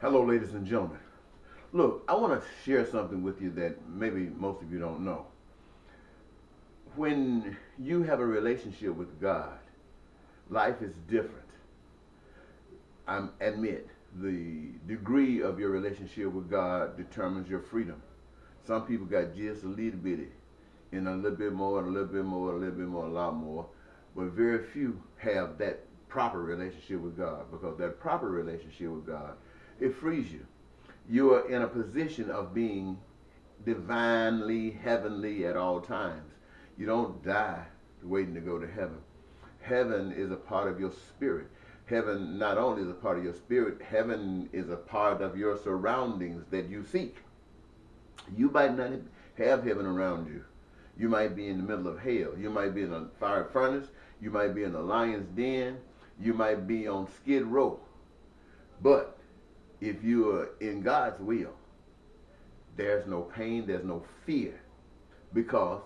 Hello, ladies and gentlemen. Look, I want to share something with you that maybe most of you don't know. When you have a relationship with God, life is different. I admit the degree of your relationship with God determines your freedom. Some people got just a little bitty, and a little bit more, and a little bit more, a little bit more, a lot more. But very few have that proper relationship with God, because that proper relationship with God, it frees you. You are in a position of being divinely heavenly at all times. You don't die waiting to go to heaven. Heaven is a part of your spirit. Heaven not only is a part of your spirit, heaven is a part of your surroundings that you seek. You might not have heaven around you. You might be in the middle of hell. You might be in a fire furnace. You might be in the lion's den. You might be on Skid Row. But if you are in God's will, there's no pain, there's no fear, because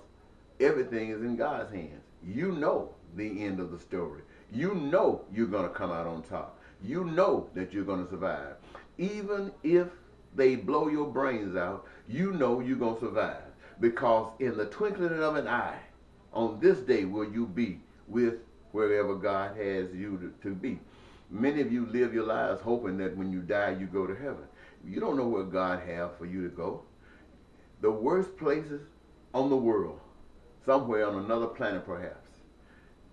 everything is in God's hands. You know the end of the story. You know you're going to come out on top. You know that you're going to survive. Even if they blow your brains out, you know you're going to survive, because in the twinkling of an eye, on this day will you be with wherever God has you to be. Many of you live your lives hoping that when you die, you go to heaven. You don't know where God has for you to go. The worst places on the world, somewhere on another planet perhaps,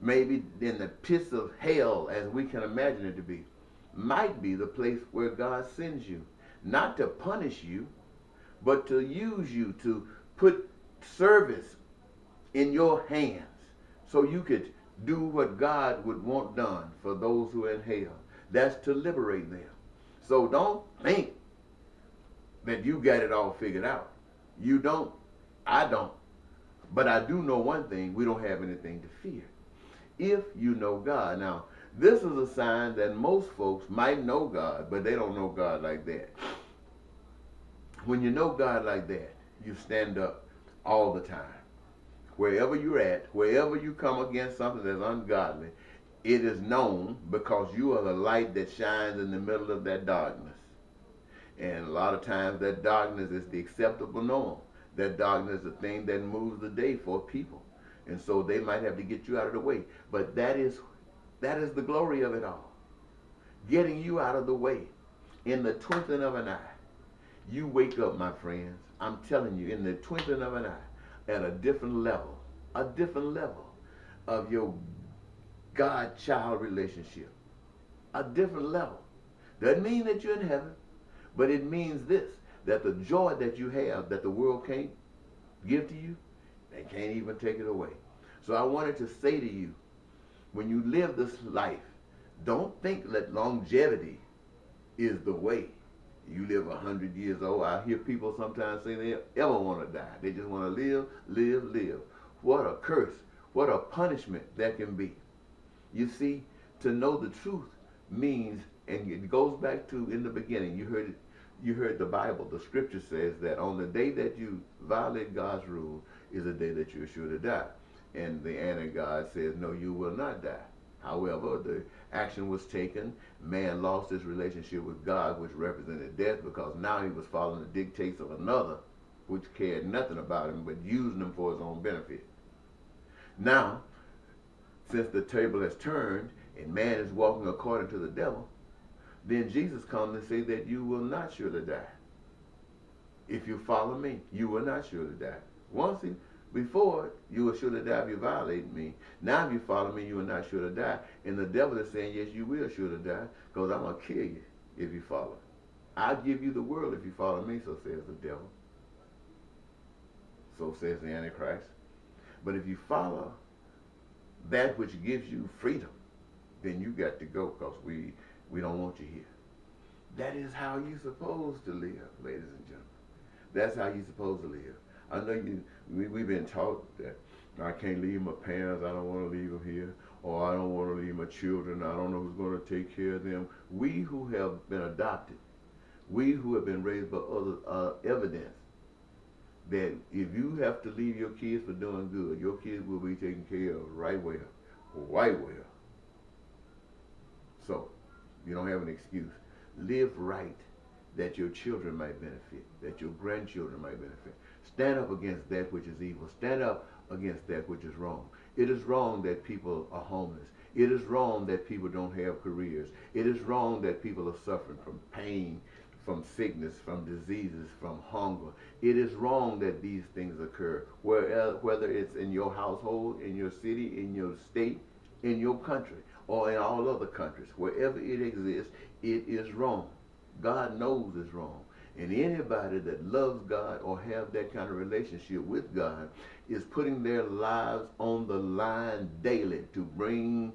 maybe in the pits of hell as we can imagine it to be, might be the place where God sends you. Not to punish you, but to use you, to put service in your hands so you could do what God would want done for those who are in hell. That's to liberate them. So don't think that you got it all figured out. You don't. I don't. But I do know one thing: we don't have anything to fear if you know God. Now, this is a sign that most folks might know God, but they don't know God like that. When you know God like that, you stand up all the time. Wherever you're at, wherever you come against something that's ungodly, it is known, because you are the light that shines in the middle of that darkness. And a lot of times that darkness is the acceptable norm. That darkness is the thing that moves the day for people. And so they might have to get you out of the way. But that is the glory of it all. Getting you out of the way in the twinkling of an eye. You wake up, my friends. I'm telling you, in the twinkling of an eye, at a different level of your God-child relationship. A different level. Doesn't mean that you're in heaven, but it means this: that the joy that you have, that the world can't give to you, they can't even take it away. So I wanted to say to you, when you live this life, don't think that longevity is the way. You live 100 years old. I hear people sometimes say they ever want to die. They just want to live, live, live. What a curse. What a punishment that can be. You see, to know the truth means, and it goes back to in the beginning, you heard the Bible, the scripture says that on the day that you violate God's rule is the day that you're sure to die. And the anti-God says, no, you will not die. However, the action was taken. Man lost his relationship with God, which represented death, because now he was following the dictates of another, which cared nothing about him but using him for his own benefit. Now, since the table has turned and man is walking according to the devil, then Jesus comes and says that you will not surely die. If you follow me, you will not surely die. Before, you will surely die if you violate me. Now if you follow me, you will not surely die. And the devil is saying, yes, you will surely die, because I'm going to kill you if you follow. I'll give you the world if you follow me, so says the devil. So says the Antichrist. But if you follow that which gives you freedom, then you got to go, because we don't want you here. That is how you're supposed to live, ladies and gentlemen. That's how you're supposed to live. I know we've been taught that I can't leave my parents, I don't want to leave them here, or I don't want to leave my children, I don't know who's going to take care of them. We who have been adopted, we who have been raised by others, evidence that if you have to leave your kids for doing good, your kids will be taken care of right well, right well. So, you don't have an excuse. Live right. that your children might benefit, that your grandchildren might benefit. Stand up against that which is evil. Stand up against that which is wrong. It is wrong that people are homeless. It is wrong that people don't have careers. It is wrong that people are suffering from pain, from sickness, from diseases, from hunger. It is wrong that these things occur, whether it's in your household, in your city, in your state, in your country, or in all other countries. Wherever it exists, it is wrong. God knows it's wrong. And anybody that loves God or have that kind of relationship with God is putting their lives on the line daily to bring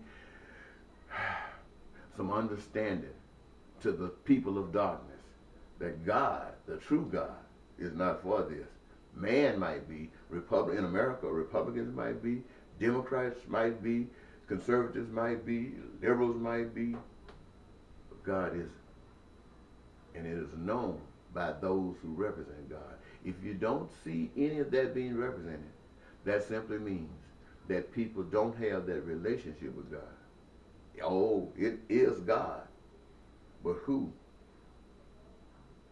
some understanding to the people of darkness that God, the true God, is not for this. Man might be, in America, Republicans might be, Democrats might be, conservatives might be, liberals might be, but God isn't. And it is known by those who represent God. If you don't see any of that being represented, that simply means that people don't have that relationship with God. Oh, it is God, but who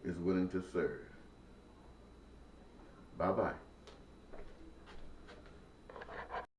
is willing to serve? Bye-bye.